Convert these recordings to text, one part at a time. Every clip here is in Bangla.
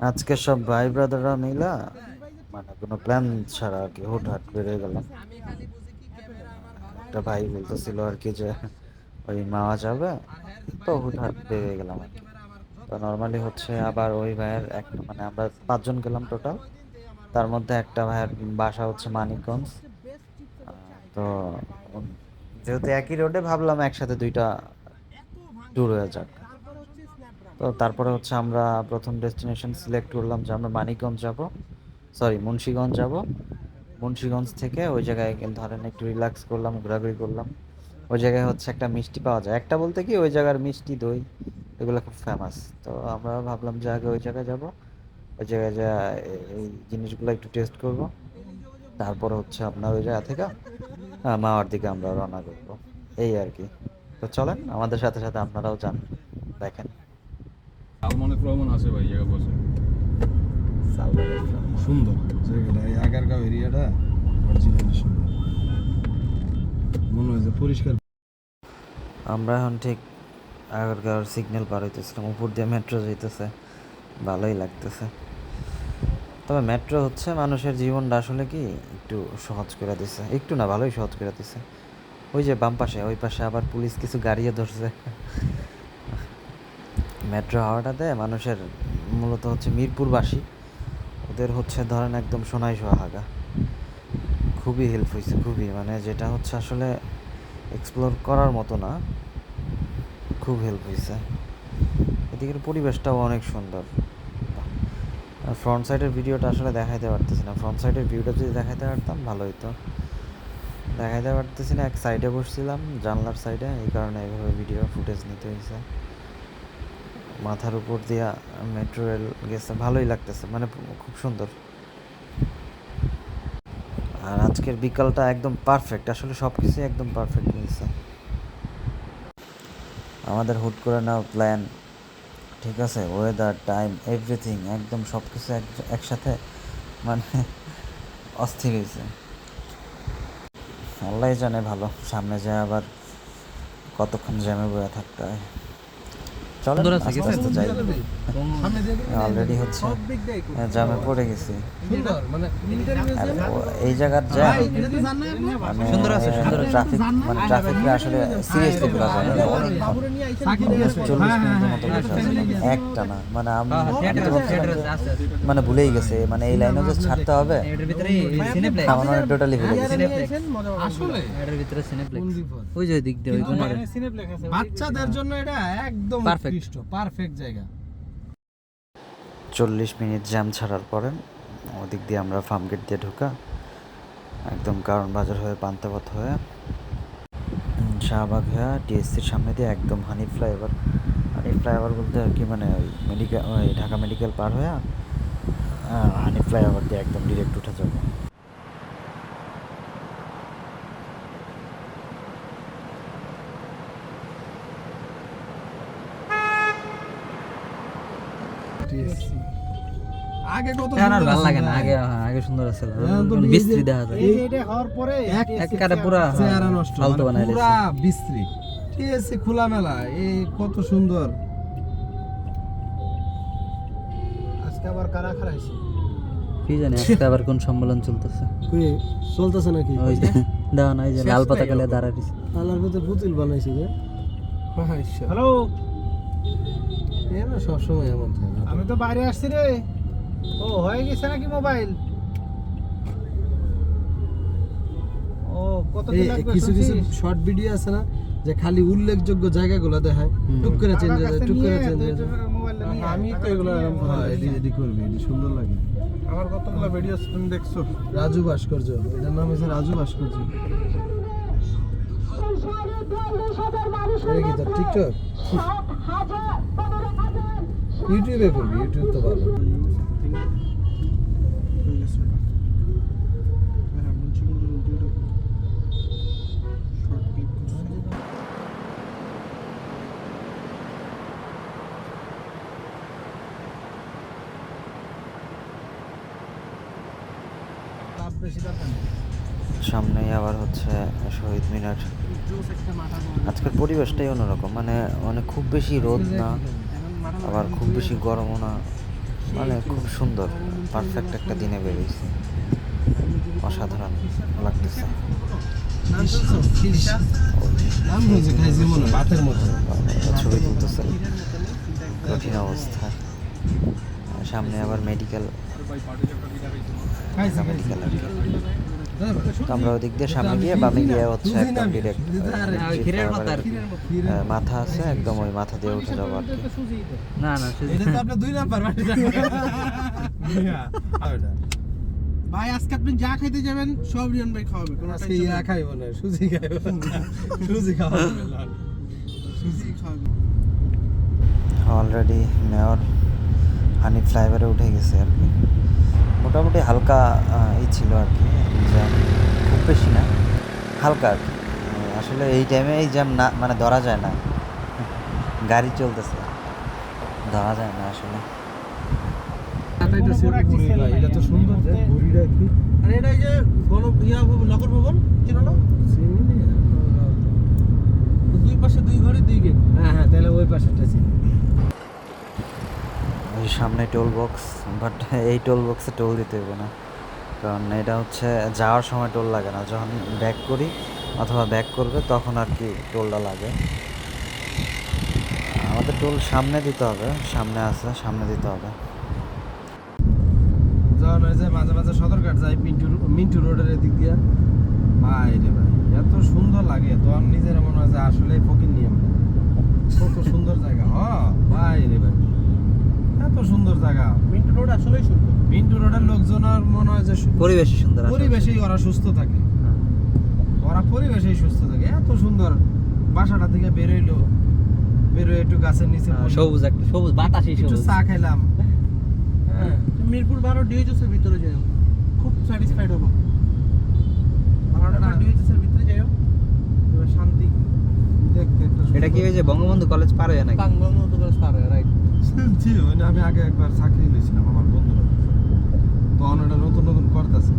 আজকে সব ভাই ব্রাদাররা মিলা মানে কোনো প্ল্যান ছাড়া আর কি হুটহাট বেরিয়ে গেলাম। একটা ভাই বলতেছিল আর কি যে ওই মাওয়া যাবে, তো হুটহাট বেরিয়ে গেলাম আর কি। তো নর্মালি হচ্ছে আবার ওই ভাইয়ের একটা মানে আমরা 5 জন গেলাম টোটাল। তার মধ্যে একটা ভাইয়ের বাসা হচ্ছে মানিকগঞ্জ। তো যেহেতু একই রোডে ভাবলাম একসাথে দুইটা ট্যুর হয়ে যাক। তো তারপরে হচ্ছে আমরা প্রথম ডেস্টিনেশন সিলেক্ট করলাম যে আমরা মানিকগঞ্জ যাব, সরি মুন্সিগঞ্জ যাব। মুন্সিগঞ্জ থেকে ওই জায়গায় ধরেন একটু রিল্যাক্স করলাম, ঘোরাঘুরি করলাম। ওই জায়গায় হচ্ছে একটা মিষ্টি পাওয়া যায়, একটা বলতে কি ওই জায়গার মিষ্টি দই এগুলো খুব ফেমাস। তো আমরা ভাবলাম যে আগে ওই জায়গায় যাব, ওই জায়গায় যা এই জিনিসগুলো একটু টেস্ট করব। তারপর হচ্ছে আপনার ওই জায়গা থেকে মাওয়ার দিকে আমরা রওনা করবো, এই আর কি। তো চলেন আমাদের সাথে সাথে আপনারাও যান, দেখেন। সালমানের প্রমাণ আছে ভাই জায়গা বসে সুন্দর জায়গাটা, এই আগারগাঁও এরিয়াটা অরিজিনালি সুন্দর, মনে হয় যে পরিষ্কার। আমরা এখন ঠিক আগারগাঁওর সিগন্যাল পার হইতেছিলাম, উপর দিয়ে মেট্রো যাইতেছে, ভালোই লাগতেছে। তবে মেট্রো হচ্ছে মানুষের জীবনটা আসলে কি একটু সহজ করে দিছে, একটু না ভালোই সহজ করে দিছে। ওই যে বাম পাশে ওই পাশে আবার পুলিশ কিছু গাড়িও ধরছে। মেট্রো হাওয়াটাতে মানুষের মূলত হচ্ছে মিরপুরবাসী, ওদের হচ্ছে ধরেন একদম সোনায় সোহাগা। খুবই হেল্প হয়েছে, খুবই, মানে যেটা হচ্ছে আসলে এক্সপ্লোর করার মতো না, খুব হেল্প হয়েছে। এদিকের পরিবেশটাও অনেক সুন্দর। ফ্রন্ট সাইডের ভিডিওটা আসলে দেখাইতে পারতেছি না, ফ্রন্ট সাইডের ভিউটা যদি দেখাইতে পারতাম ভালো হতো। দেখাইতে পারতেছি না, এক সাইডে বসছিলাম জানলার সাইডে, এই কারণে এইভাবে ভিডিও ফুটেজ নিতে হয়েছে। মাথার উপর দিয়া মেট্রো রেল গেছে, ভালোই লাগতেছে, মানে খুব সুন্দর। আর আজকের বিকালটা একদম পারফেক্ট, আসলে সব কিছুই একদম পারফেক্ট মিলছে। আমাদের হুট করে নেওয়া প্ল্যান, ঠিক আছে, ওয়েদার, টাইম, এভরিথিং একদম সব কিছু একসাথে মানে অস্থির হয়েছে। আল্লাহ জানে ভালো সামনে যায় আবার কতক্ষণ জ্যামে বয়ে থাকতে হয়। চলেন আস্তে আস্তে যাই, অলরেডি হচ্ছে জ্যামে পড়ে গেছি। আর এই জায়গার জ্যাম মানে ট্রাফিক, মানে ট্রাফিকটা আসলে সিরিয়াসলি বলা যায় না। 40 মিনিটের মতো বসে আছে, একটা না, মানে আমি তো ভাবছিলাম যে মানে ভুলেই গেছে, মানে এই লাইনে যে ছাড়তে হবে আমার মানে টোটালি ভুলে গেছে। ওই যে দিক দিয়ে ওই কোণারে বাচ্চাদের জন্য এটা একদম Perfect. উৎকৃষ্ট পারফেক্ট জায়গা। 40 মিনিট জ্যাম ছাড়ার পরে ওদিক দিয়ে আমরা ফার্ম গেট দিয়ে ঢোকা, একদম কারণ বাজার হয়ে পান্তাপথ হয়ে শাহবাগ হয়ে টিএসসির সামনে দিয়ে একদম হানি ফ্লাইওভার, হানি ফ্লাইওভার বলতে আর কি মানে ওই মেডিকেল, ওই ঢাকা মেডিকেল পার হয়ে হানি ফ্লাইওভার দিয়ে একদম ডিরেক্ট উঠে যাবো। আগে কত এখন আর সুন্দর ভালো লাগে ছিল, না, আগে সুন্দর ছিল, এখন তো বিস্তৃত দেখা যায়। এটা হওয়ার পরে একবারে পুরা চেহারা নষ্ট, ফালতু মানে বানাই পুরা বিশ্রী। টিএসসি খোলামেলা, এই কত সুন্দর। আজকে আবার কারা খারাইছে, কি জানি আজকে আবার কোন সম্মেলন চলতেছে। চলতেছে নাকি? ওই যে দেওয়া নাই যে লাল পতাকা নিয়ে দাঁড়ায় দিছে। আলার মধ্যে পুতুল বানাইছে যে। হ্যালো, এরা সব সময় এমন থাকে। আমি তো বাইরে আসছি রে। ও হয়ে গেছে নাকি মোবাইল? ও কত কি লাগবে? কিছু কিছু শর্ট ভিডিও আছে না যে খালি উল্লেখযোগ্য জায়গাগুলো দেখায়, টুক করে চেঞ্জ হয়ে যায়, টুক করে চেঞ্জ হয়ে যায়। আমি তো এগুলো এরকম এডিট করবি, এটি সুন্দর লাগে। আমার কতগুলো ভিডিও তুমি দেখছো? রাজু ভাস্কর্য, এটার নাম হচ্ছে রাজু ভাস্কর্য। এটা কি তোর টিকটক? ইউটিউবে করবি, ইউটিউব তো ভালো। সামনেই আবার হচ্ছে শহীদ মিনার। আজকের পরিবেশটাই অন্যরকম, মানে মানে খুব বেশি রোদ না, আবার খুব বেশি গরমও না, মানে খুব সুন্দর পারফেক্ট একটা দিনে বেরিয়েছি, অসাধারণ লাগতেছে। নাম হয়েছে খাইছি মনে হয় ভাতের মতো। ছবি তুলতেছে, কঠিন অবস্থা। সামনে আবার মেডিকেল মেডিকেল আর কি। তো আমরা ওদিক দিয়ে সামনে গিয়ে বামে গিয়ে হচ্ছে একদম ডিরেক্ট মাথা আছে, একদম ওই মাথা দিয়ে উঠে যাবো আর কি। না না এটা তো আপনার 2 নাম্বার ভাই আজকে আপনি যা খাইতে যাবেন সব রিয়ন ভাই খাওয়াবে, কোনো আজকে ইয়া খাইব না, সুজি খাইব। সুজি খাওয়াবে সুজি খাওয়াবে। অলরেডি মেয়র হানি ফ্লাইওভারে উঠে গেছে আর কি। মোটামুটি হালকা ই ছিল আর কি, জ্যাম খুব বেশি না, হালকা আর কি। আসলে এই টাইমে এই জ্যাম না মানে ধরা যায় না, গাড়ি চলতেছে, ধরা যায় না আসলে। এটা তো সুন্দর যে ঘুড়িটা কি আর এটা এই যে নগর ভবন ছিল না, দুই পাশে 2 ঘরে 2 গেট। হ্যাঁ হ্যাঁ, তাহলে ওই পাশেরটা ছিল। ওই সামনে টোল বক্স, বাট এই টোল বক্সে টোল দিতে হবে না, কারণ এটা হচ্ছে যাওয়ার সময় টোল লাগে না, যখন ব্যাক করি অথবা ব্যাক করবে তখন আর কি টোলটা লাগে। আমাদের টোল সামনে দিতে হবে, সামনে আছে, সামনে দিতে হবে। যখন ওই যে মাঝে মাঝে সদরঘাট যাই মিন্টু রোডের এদিক দিয়া, ভাই রে ভাই এত সুন্দর লাগে, তখন নিজের মনে হয় যে আসলে ফকির নিয়ম, কত সুন্দর জায়গা। ভাই রে ভাই এত সুন্দর জায়গা। মিন্টু রোড আসলেই সুন্দর। মিন্টু রোডের লোকজনের মনে হয় যে পরিবেশই সুন্দর আসলে। পরিবেশেই ওরা সুস্থ থাকে, ওরা পরিবেশেই সুস্থ থাকে। এত সুন্দর, বাসাটা থেকে বেরোয় একটু গাছের নিচে বসে, সবুজ একটা সবুজ বাতাসই একটু সবুজ। চা খাইলাম। হ্যাঁ, মিরপুর 12 ডিএইচএস এর ভিতরে যাও, খুব স্যাটিসফাইড হবো। 12 ডিএইচএস এর ভিতরে যাও, এবার শান্তি দেখতে একটা এটা কি ওই যে বঙ্গবন্ধু কলেজ পার হয়ে নাকি? বাংলার মতো করে পারে, রাইট। ছিল না, আমি আগে একবার চাকরি নিয়েছিলাম আমার বন্ধুরা, তখন ওটা নতুন নতুন করতেছে।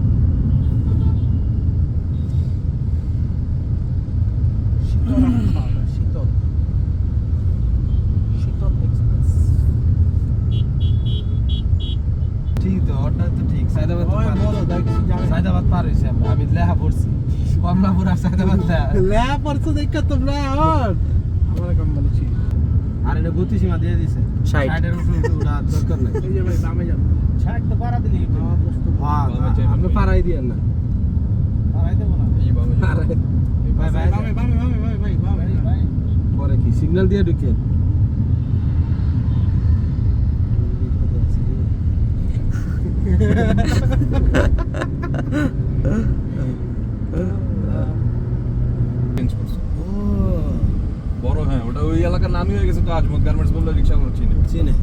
শীতল শীতল এক্সপ্রেস। ঠিক তো, ওটা তো ঠিক। সাইদাবাদ তো ওই পার বলো, হয়েছে। দেখ কিছু জানে না। সাইদাবাদ পার হয়েছে আমি লেহা পড়ছি, কমলাপুর আর সাইদাবাদ ল্যাব পড়ছো দেখা তোমরা আর আমার কাম বলেছি। আর এটা গতিসীমা দিয়ে দিছে 60 60-এর উপরে উঠা দরকার নাই। এই যে ভাই বামে যাও, ছাড় তো পারা দিলি আমার দোস্ত হ্যাঁ, আপনি পারাই দিয়েন না। পারাই দেব না। এই বামে যাও। আরে, ভাই ভাই বামে বামে বামে ভাই ভাই বামে ভাই। পরে কি সিগন্যাল দিয়ে ঢুকেন? চেঞ্জ করছে। বড়, হ্যাঁ ওটা ওই এলাকার নামই হয়ে গেছে তো, আজমত গার্মেন্টস বললে রিক্সা আমরা চিনি। চিনে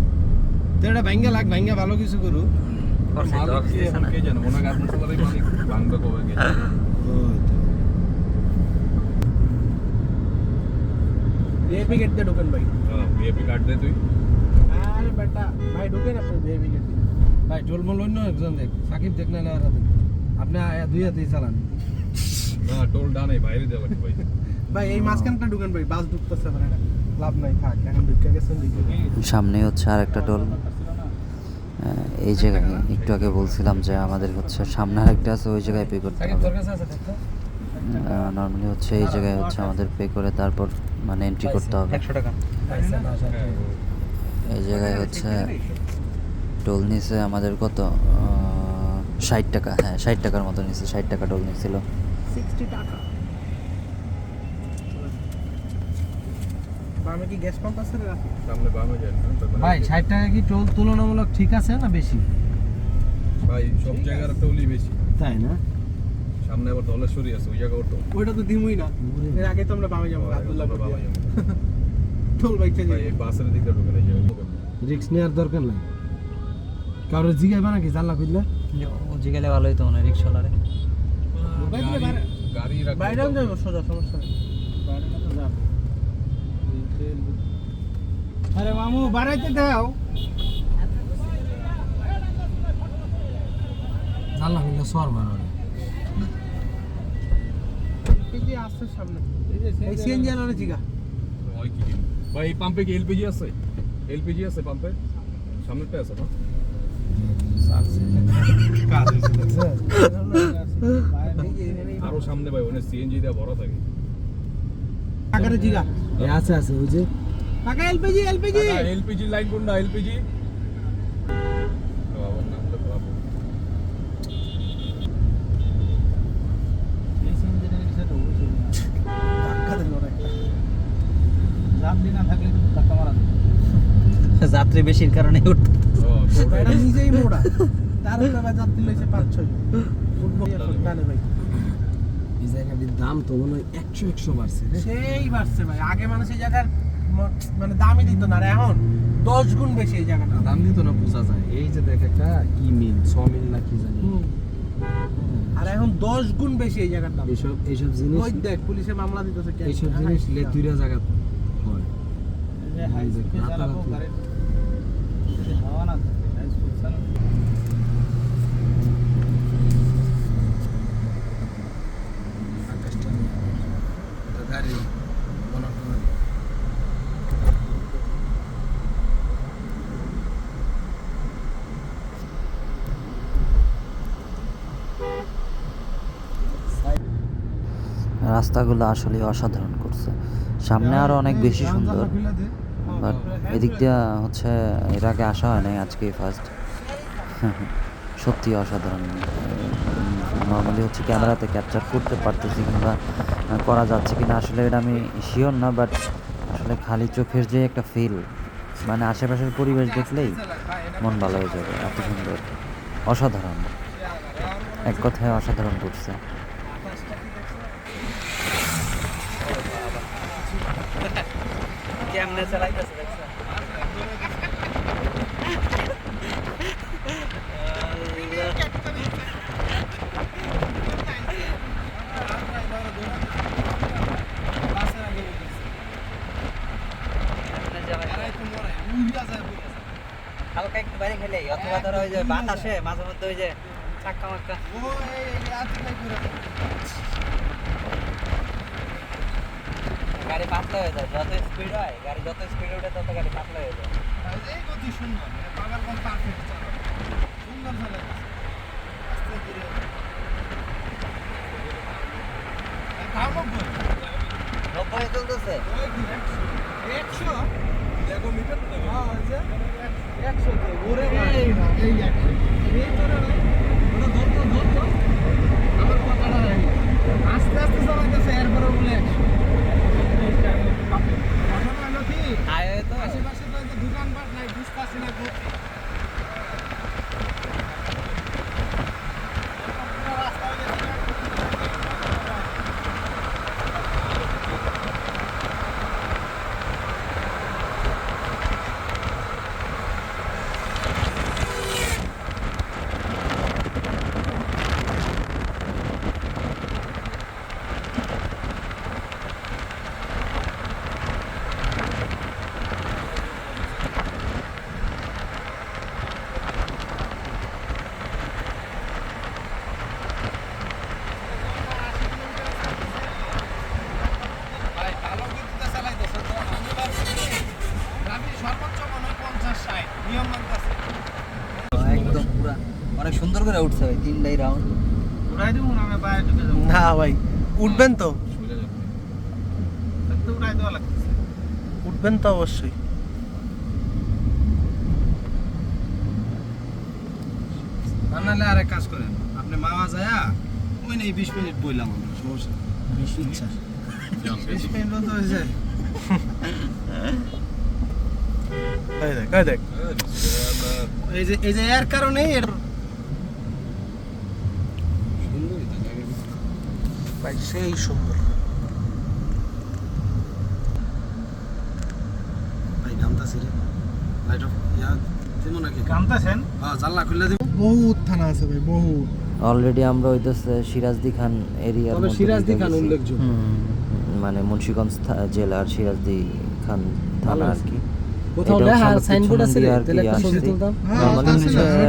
তো, এটা ভাঙ্গা ভালো কিছু করু। মালিক কে এখন কে জানে, মনে হয় গার্মেন্টস ওয়ালাই মালিক, ভাঙবে কবে কে জানে। ভিআইপি গেট দিয়ে ঢোকেন ভাই। হ্যাঁ, ভিআইপি কার্ড দে তুই। আরে বেটা ভাই ঢোকেন আপনি ভিআইপি গেট দিয়ে। ভাই টোলমল অন্য একজন দেখ, সাকিব দেখ না আর দেখ, আপনি দুই হাতেই চালান। না, টোল ডানে বাইরে দেওয়া লাগবে ভাই। ভাই এই মাঝখানটা ঢোকেন ভাই, বাস ঢুকতেছে মানে এটা লাভ নাই, থাক এখন ঢুকে গেছেন দিকে। সামনে হচ্ছে আর একটা টোল। এই জায়গায় একটু আগে বলছিলাম যে আমাদের হচ্ছে সামনে আরেকটা আছে, ওই জায়গায় পে করতে সাকিব হবে। তোর কাছে আছে দেখতো? নর্মালি হচ্ছে এই জায়গায় হচ্ছে আমাদের পে করে তারপর মানে এন্ট্রি করতে হবে। 100 টাকা। এই জায়গায় হচ্ছে টোল নিছে আমাদের কত 60 টাকা, হ্যাঁ 60 টাকার মতো নিছে, 60 টাকা টোল নিছিল। 60 টাকা। বামে কি গ্যাস পাম্প আছে রে? সামনে বামে যায় না, ভাই 60 টাকা কি টোল তুলনামূলক ঠিক আছে না বেশি? ভাই সব জায়গার টোলই বেশি। তাই না? সামনে আবার ধলেশ্বরী আছে, ওই জায়গাও টোল। ওইটা তো দিমুই না, এর আগে তো আমরা বামে যাবো আব্দুল্লাহপুর বামে দিয়ে। যাবো। টোল বাইকটা ভাই যাই। এই বাসের দিকটা ঢুকে না, এই জায়গায় রিস্ক নেওয়ার দরকার নাই। কারো জিগাইবা নাকি জানলা খুললে? ও জিগেলে ভালোই তো মনে হয় রিক্সাওয়ালারে। গাড়ি রাখতে বাইরেও যাবো সোজা, সমস্যা নেই। বাইরে না তো যাবো। আরে মামু বাড়াইতে দাও। জানলা খুললে সর মারবে। এই যে আসছে সামনে, এই সিএনজি আনানো জিগা। হয় কি? ভাই এই পাম্পে কি এলপিজি আছে? এলপিজি আছে পাম্পে? সামনেরটা আছে না? কাজ হয়েছে দেখছেন? আরো সামনে ভাই ওখানে সিএনজি দেওয়া ভরা থাকে কাকারে জিগা আছে ওই যে কাকা এলপিজি এলপিজি লাইন কোনটা এলপিজি বাবার নাম তো বাবু ধাক্কা দিল ওরা একটা জামলি না থাকলে কিন্তু ধাক্কা মারা যেত। যাত্রী বেশির কারণে উঠতে ওরা এটা নিজেই মোড়া তার উপরে ভাই যাত্রী লইছে 5-6 ফুটবল ডানে ভাই এই জায়গাটির দাম তো মনে হয় 100 বাড়ছে রে। সেই বাড়ছে ভাই আগে মানুষ এই জায়গার মানে দামই দিত না আর এখন 10 গুণ বেশি এই জায়গাটা দাম দিত না বোঝা যায়। এই যে দেখ একটা কি মিল 6 মিল না কি জানি। আর এখন 10 গুণ বেশি এই জায়গার দাম এইসব জিনিস ওই দেখ পুলিশে মামলা দিতেছে এইসব জিনিস লেতুইরা জায়গা হয়। হাই স্পিডে চালাবো গাড়ি যদি হাওয়া না থাকে হাই স্পিড চালাবো গাড়ি রাস্তাগুলো আসলে অসাধারণ করছে। সামনে আরো অনেক বেশি সুন্দর, বাট এদিক দিয়ে হচ্ছে এর আগে আসা হয় নাই, আজকেই ফার্স্ট। সত্যি অসাধারণ। নর্মালি হচ্ছে ক্যামেরাতে ক্যাপচার করতে পারতেছি কিংবা করা যাচ্ছে কিনা আসলে এটা আমি শিওর না, বাট আসলে খালি চোখের যে একটা ফিল, মানে আশেপাশের পরিবেশ দেখলেই মন ভালো হয়ে যাবে। এত সুন্দর, অসাধারণ, এক কথায় অসাধারণ করছে। কেমনে চালাইতেছে দেখছো? হালকা একটু বাইরে খেলে অথবা ধরো ওই যে বাতাসে মাঝে মধ্যে ওই যে চাক্কা মাক্কা গাড়ি পাতলা হয়ে যায়, যত স্পিড হয় গাড়ি যত স্পিড ওঠে তত গাড়ি পাতলা হয়ে যায়। এই গতি সুন্দর পাওয়ার কম পারফেক্ট চালানো সুন্দর চালানো আস্তে ধীরে থামো 90 চলতেছে। 100 দেখো মিটার তো দেখো হ্যাঁ যে 100 তো ওরে ভাই এই 100 এই তোরে ভাই ওটা ধর আমার কথাটা রাখি আস্তে আস্তে চালাইতেছে এরপরে বলে 100 কথাটা হলো কি হাইওয়ে তো আশেপাশে তো এই যে দোকানপাট নাই বুঝতাছি না গো রাস্তা হয়ে গেছে ভাই ভালো গতিতে চালাইতেছে তো আমি ভাবছি আমি সর্বোচ্চ মনে হয় 50-60 নিয়ম মানতেছে একদম পুরা অনেক সুন্দর করে উঠছে ভাই, তিনটাই রাউন্ড। উড়াই দেবো না আমি বাইরে ঢুকে যাবো না ভাই উঠবেন তো সোজা যাবে তো উড়াই দেওয়া লাগতেছে উঠবেন তো অবশ্যই নাহলে আরেক কাজ করেন আপনি মামা যায়া ওই নেই 20 মিনিট বইলাম আমরা সমস্যা 20 ইচ্ছা 20 মিনিট তো হয়েছে দেখ এই যে এর কারণেই এর ভাই সেই সুন্দর ভাই গামতাছি রে। লাইট অফ ইয়া দিমু নাকি? কামতাছেন হ্যাঁ জানলা খুলে দিব। বহুত থানা আছে ভাই বহুত অলরেডি আমরা হইতেছে সিরাজদি খান এরিয়ার তবে সিরাজদি খান উল্লেখযোগ্য। মানে মুন্সিগঞ্জ জেলার সিরাজদি খান থানা আর কি। কোথাও এটা লেখা হচ্ছে সাইনবোর্ড আছে রে, আর কি তাহলে একটা ছবি আসছি। তুলতাম।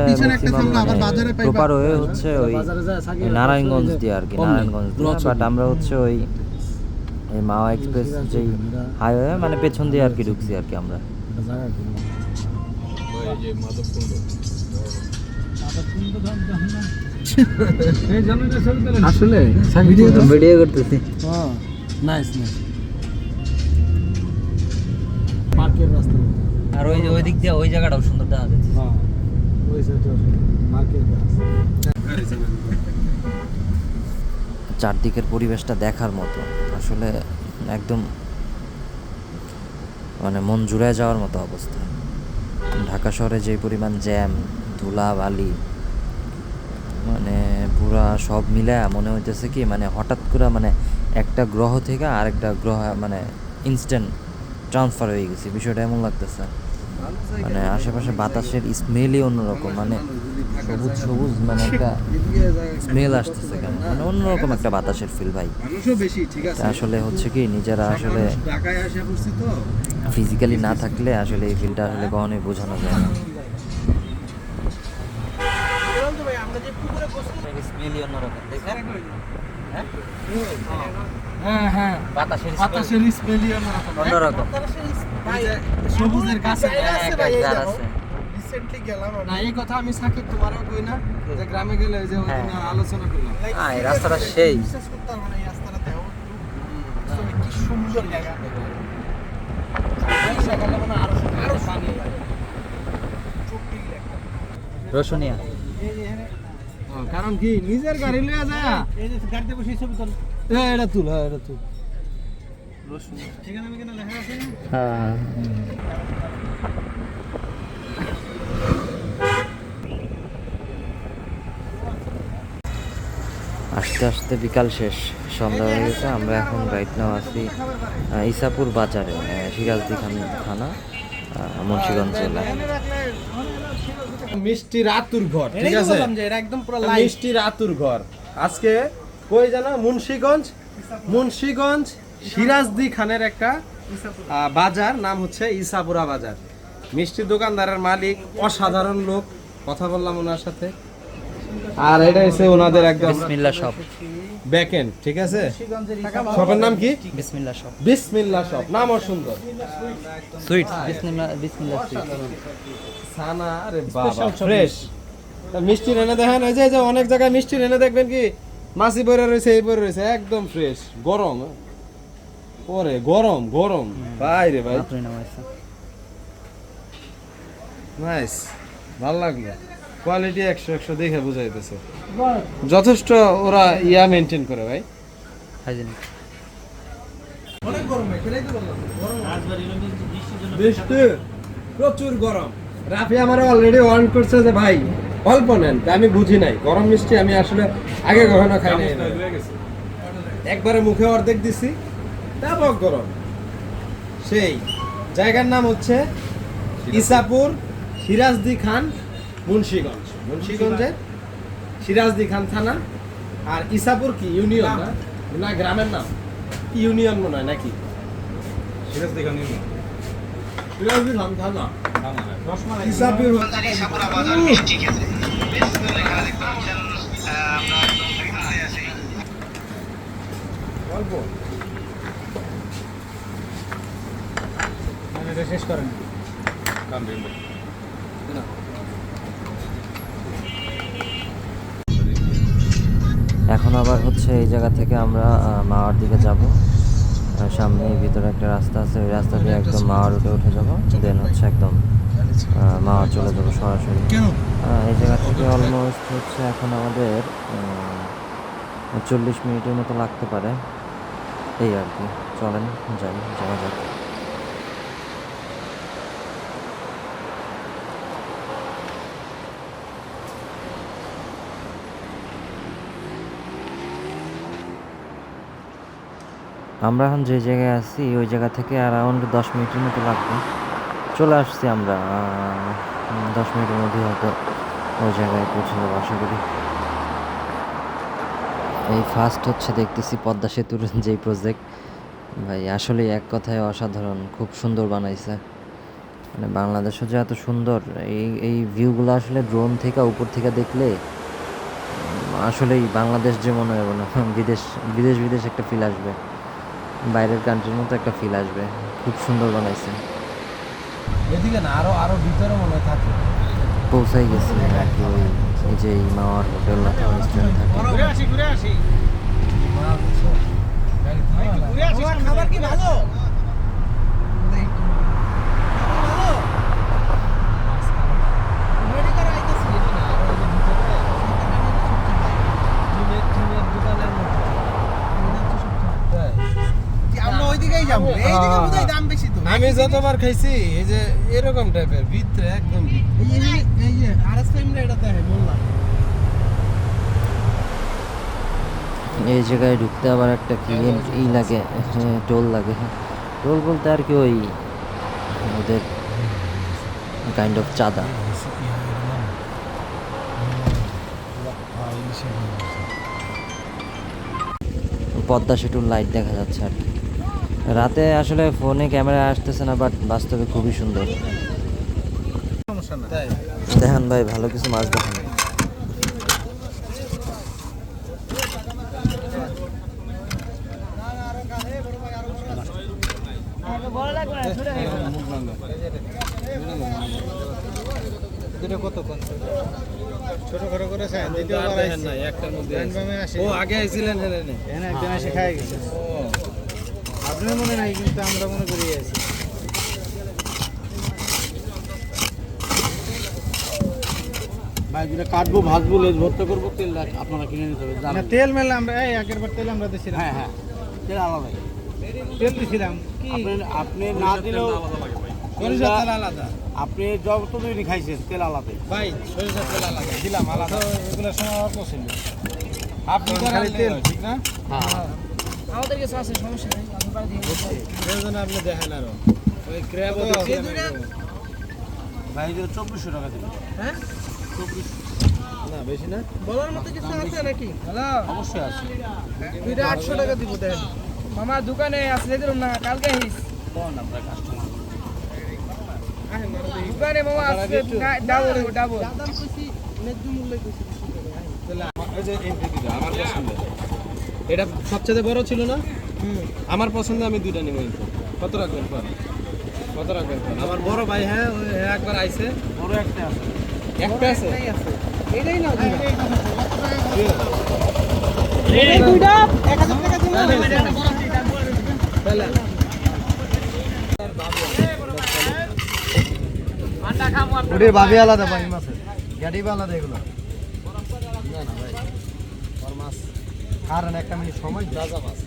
পিছনে একটা থামলা আবার বাজারে পাইবা প্রপার হয়ে হচ্ছে ওই বাজারে যায় সাকি নারায়ণগঞ্জ দিয়ে আর কি, কম নেই। নারায়ণগঞ্জ দিয়ে। বাট আমরা হচ্ছে ওই এই মাওয়া এক্সপ্রেস যেই হাইওয়ে মানে পেছন দিয়ে আর কি ঢুকছি আর কি আমরা। একটা জায়গা কি? ভাই এই যে মাধবকুণ্ড আসলে ভিডিও করতেছি। নাইস নাইস পার্কের রাস্তা আর ওই যে ওই দিক দিয়ে ওই জায়গাটাও সুন্দর দেখা যাচ্ছে। হ্যাঁ ওই সাইডে পার্কের রাস্তা চারদিকের পরিবেশটা দেখার মতো, আসলে একদম মানে মন জুড়ে যাওয়ার মতো অবস্থা। ঢাকা শহরে যে পরিমাণ জ্যাম, ধুলা বালি, মানে পুরা সব মিলে মনে হইতেছে কি মানে হঠাৎ করে মানে একটা গ্রহ থেকে আরেকটা গ্রহ মানে ইনস্ট্যান্ট ট্রান্সফার হয়ে গেছে, বিষয়টা এমন লাগতেছে। মানে আশেপাশে বাতাসের স্মেলই অন্যরকম, মানে সবুজ সবুজ মানে একটা স্মেল আসতেছে কেন, মানে অন্যরকম একটা বাতাসের ফিল ভাই। মানুষও বেশি ঠিক আছে তা আসলে হচ্ছে কি নিজেরা আসলে ঢাকায় আসা পড়ছি তো ফিজিক্যালি না থাকলে আসলে এই ফিলটা আসলে কখনোই বোঝানো যায় না। স্মেলই অন্যরকম, দেখছেন? হ্যাঁ? হ্যাঁ হ্যাঁ বাতাসের বাতাসের স্মেলই অন্যরকম। সবুজের কাছে যার আছে। না এই কথা আমি সাকিব তোমারও কই না যে গ্রামে গেলে যে ওই দিন হ্যাঁ। আলোচনা করলাম হ্যাঁ, এই রাস্তাটা সেই। রসুনিয়া। কারণ কি নিজের গাড়ি লইয়া যায় গাড়িতে বসে ছবি তোল। এটা তুল হ্যাঁ এটা তুল এখানে আমি কেন লেখা আছে? হ্যাঁ। আস্তে আস্তে বিকাল শেষ, সন্ধ্যা হয়ে গেছে। আমরা এখন রাইট নাও আছি ইসাপুর বাজারে, সিরাজদি থানা, মুন্সিগঞ্জ জেলা। মিষ্টি রাতুর ঘর ঠিক এটাই তো আছে বললাম যে এটা একদম পুরো লাইভ। মিষ্টি রাতুর ঘর আজকে কই জানো মুন্সিগঞ্জ সিরাজদি খানের একটা বাজার, নাম হচ্ছে ইসাপুরা বাজার। মিষ্টি দোকানদারের মালিক অসাধারণ লোক, কথা বললাম ওনার সাথে। আর এটা হচ্ছে ওনাদের একদম বিসমিল্লাহ শপ। ব্যাকএন্ড ঠিক আছে। শপের নাম কি? বিসমিল্লাহ শপ। বিসমিল্লাহ শপ, নামও সুন্দর। সুইট। বিসমিল্লাহ সুইট। সানা রে বাবা ফ্রেশ মিষ্টি এনে দেখেন, ওই যে অনেক জায়গায় মিষ্টি এনে দেখবেন কি মাছি পরে রয়েছে, এই পরে রয়েছে, একদম ফ্রেশ গরম। ওরে গরম গরম ভাই রে ভাই, আপনি নামাইছেন। নাইস, ভালো লাগলো। কোয়ালিটি 100 দেখে বোঝাইতেছে, যথেষ্ট ওরা ইয়া মেনটেন করে ভাই। হাইজেনিক। অনেক গরম ভাই, সেটাই তো বললাম বৃষ্টি প্রচুর গরম। রাফি আমার অলরেডি ওয়ার্ন করছে যে ভাই অল্প নেন, তা আমি বুঝি নাই গরম মিষ্টি আমি আসলে আগে কখনো খাই নাই। একবারে মুখে অর্ধেক দিছি, ব্যাপক গরম। সেই জায়গার নাম হচ্ছে ইসাপুর সিরাজদি খান মুন্সিগঞ্জের সিরাজদি খান থানা। আর ইসাপুর কি ইউনিয়ন না গ্রামের নাম? ইউনিয়ন মনে হয় নাকি? সিরাজদি খান থানা। ইসাপুর অল্প এটা শেষ করেন। এখন আবার হচ্ছে এই জায়গা থেকে আমরা মাওয়ার দিকে যাব। সামনে ভিতরে একটা রাস্তা আছে, ওই রাস্তা দিয়ে একদম মাওয়ার উঠে যাব, দেন হচ্ছে একদম মাওয়ার চলে যাব সরাসরি। এই জায়গা থেকে অলমোস্ট হচ্ছে এখন আমাদের 40 মিনিটের মতো লাগতে পারে, এই আর কি। চলেন যাওয়া যাক। আমরা এখন যে জায়গায় আছি ওই জায়গা থেকে অ্যারাউন্ড 10 মিনিটের মতো লাগবে। চলে আসছি আমরা, 10 মিনিটের মধ্যে হয়তো ওই জায়গায় পৌঁছে যাবো আশা করি। এই ফার্স্ট হচ্ছে দেখতেছি পদ্মা সেতুর যেই প্রজেক্ট, ভাই আসলে এক কথায় অসাধারণ, খুব সুন্দর বানাইছে। মানে বাংলাদেশও যে এত সুন্দর, এই ভিউগুলো আসলে ড্রোন থেকে উপর থেকে দেখলে আসলেই বাংলাদেশ যে মনে হবে না, বিদেশ একটা ফিল আসবে, বাইরের কান্ট্রির মতো একটা ফিল আসবে। খুব সুন্দর বানাইছে। এদিকে না আরো ভিতরে মনে হয় থাকে। পৌঁছাই গেছি আর কি ওই এই যে এই মাওয়ার হোটেল অথবা রেস্টুরেন্ট থাকে। ঘুরে আসি ঘুরে আসি খাবার কি ভালো আমি যতবার খাইছি এই যে এরকম টাইপের ভিতরে একদম এই জায়গায় ঢুকতে আবার একটা কি ই লাগে, টোল লাগে। টোল বলতে আর কি ওই ওদের কাইন্ড অফ চাঁদা। পদ্মা সেতুর লাইট দেখা যাচ্ছে আর কি। রাতে আসলে ফোনে ক্যামেরা আসতেছে না, বাট বাস্তবে খুবই সুন্দর। দেখান ভাই, ভালো কিছু মাছ দেখান। ছোট ছোট করে দ্বিতীয়বার একটার মধ্যে আসে ও আগে আইছিলেন একদিন এসে খাই গেছে আপনার মনে নাই কিন্তু আমরা মনে করি আছি ভাই যেটা কাটবো ভাজবো লেজ ভর্তা করবো তেল আপনারা কিনে নিতে হবে না তেল মেলে আমরা এই আগের বার তেল আমরা দিছিলাম হ্যাঁ হ্যাঁ তেল আলাদা তেল দিছিলাম কি আপনি না দিলেও সরিষার তেল আলাদা আপনি যত দিনই খাইছেন তেল আলাদা ভাই সরিষার তেল আলাদা দিলাম আলাদা এগুলো সময় অল্প ছিল আপনি খালি তেল ঠিক না হ্যাঁ আমাদের কাছে আছে, সমস্যা নেই, আপনি বাড়ি দিয়ে প্রয়োজনে আপনি দেখেন আরো ওই ক্র্যাব ভাই যে 2400 টাকা দিবেন হ্যাঁ না বেশি না বলার মতো কিছু আছে নাকি? হ্যালো, অবশ্যই আছে দুইটা 800 টাকা দিব দেন। মামা দোকানে আসলে দিলাম না, কালকে আহিস কোন আপনার কাস্টমার দোকানে মামা আসলে ডাবল ডাবল এই যে এই দিদিটা আমার পছন্দ এটা সবচেয়ে বড় ছিল না আমার পছন্দ আমি দুইটা নিব কিন্তু কত রাখবেন পর কত রাখবেন পর আমার বড় ভাই হ্যাঁ ওই একবার আইছে বড় একটা আছে একটা আছে এইটাই নাও দুইটা। এই দুইটা 1000 টাকা দিন তাহলে ওরে ভাবি আলাদা ভাই মাছের গাড়ি আলাদা এগুলো না না ভাই আর মাছ কারণ একটা মিনিট সময় তাজা মাছ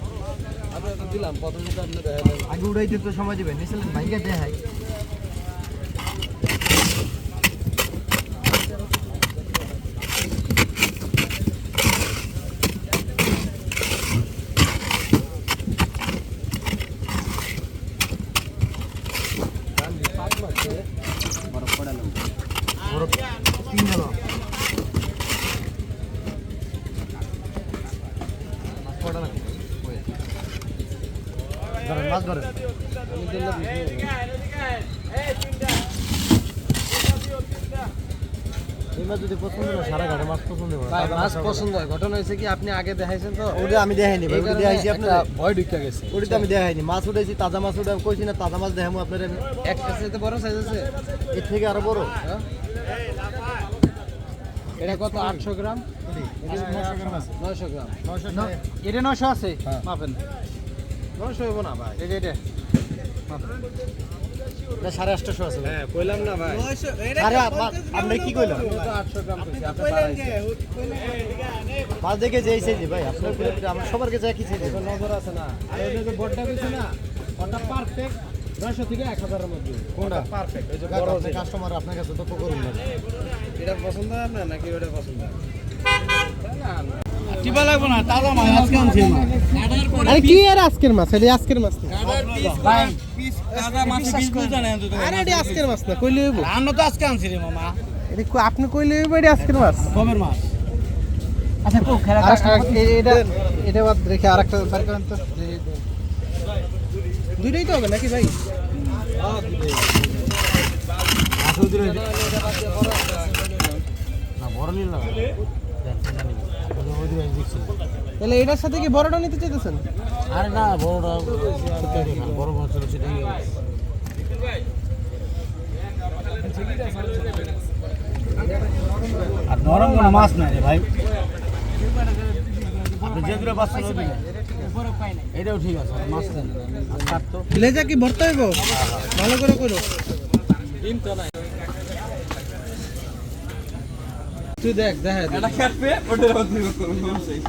আমরা তো দিলাম প্রথমে তো আপনি দেখেন আগে উড়াইতে তো সময় দিবেন নিছিলেন ভাইকে দেখাই তিন গেল মাছ ধরেন যদি পছন্দ না সারা ঘাটে মাছ পছন্দ ভাই মাছ পছন্দ হয় ঘটনা হয়েছে কি আপনি আগে দেখাইছেন তো ওটা আমি দেখাইনি ভাই ওটা দেখাইছি আপনার ভয় ঢুকে গেছে ওটা তো আমি দেখাইনি মাছ উঠাইছি তাজা মাছ উঠে কইছি না তাজা মাছ দেখাবো আপনার আমি একটা সাইজে বড় সাইজ আছে এর থেকে আরো বড় এটা কত 800 গ্রাম 900 গ্রাম আছে 900 গ্রাম 900 এটা 900 আছে মাপেন 900 হইব না ভাই এটা এটা না 850 আছে হ্যাঁ কইলাম না ভাই আরে আপনি কি কইলেন 800 গ্রাম কইছি আপনি বাড়াইছেন মাছ দেখে যে সাইজে ভাই আপনার আমরা সবার কাছে একই সাইজে নজর আছে না আর ওই যে বড়টা কইছি না ওটা পারফেক্ট 900 থেকে 1000 এর মধ্যে কোনটা পারফেক্ট এই যে বড় বড় যে কাস্টমার আপনার কাছে তত করুন না এটা পছন্দ হয় আপনার নাকি ওটা পছন্দ টিপা লাগবে না তাজা মাছ আজকে আনছি আরে কি এর আজকের মাছ এটা আজকের মাছ না ভাই তাজা মাছ 20 গুণ জানেন তো আরে এটা আজকের মাছ না কইলে হইব আমরা তো আজকে আনছি রে মামা এটা আপনি কইলে হইব এটা আজকের মাছ কমের মাছ আচ্ছা কো খেলা এটা এটা বাদ রেখে আরেকটা বের করেন তো দুইটাই তো হবে নাকি ভাই আসল দিলে না বড় নিল না তাহলে এটার সাথে কি বড়টা নিতে চাইতেছেন আরে না বড়টা বড় মাছ ছিল সেটাই আর নরম কোনো মাছ নাই রে ভাই আপনি যে দূরে পাচ্ছেন ওই দিকে এটাও ঠিক আছে মাছ নেন তো লেজা কি ভরতে হইব ভালো করে করো ডিম তো নাই তুই দেখ দেখা এটা কাটবে ওটার মধ্যে করব সেই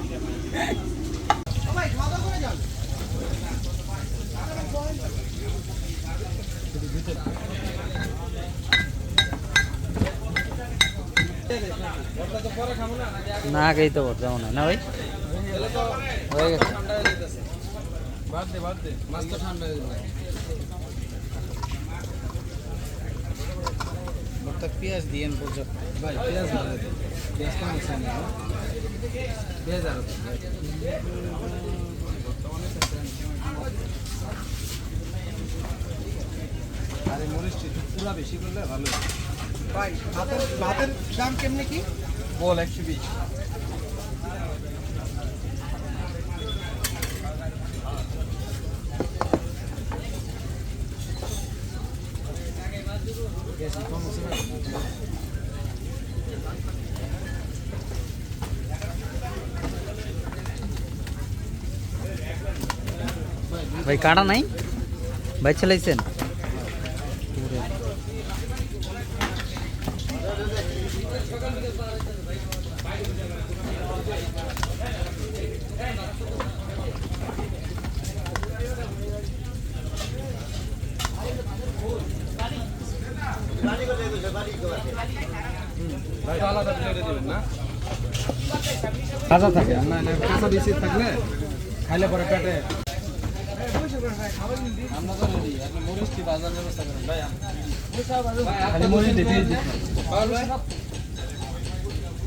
না আগেই তো বলতে মনে হয় না ভাই হয়ে গেছে বাদ দে মাছ তো ঠান্ডা হয়ে যাবে ভর্তা পেঁয়াজ দিয়েন পর্যাপ্ত ভাই পেঁয়াজ বাড়াই দেন পেঁয়াজ কম আছে না পেঁয়াজ আর আরে মরিচটি পুরো বেশি করলে ভালো ভাই ভাতের দাম কেমনে কি বল 120 ভাই কাটা নাই ভাই চালাইছেন ভাই আলাদা প্লেটে দিবেন না কাঁচা থাকে না না কাঁচা বেশি থাকলে খাইলে পরে পেটে আমরা তো রেডি আপনি মরিচটি বাজার ব্যবস্থা করেন ভাই খালি মরিচ দিয়ে দিন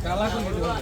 কালা করে দিবেন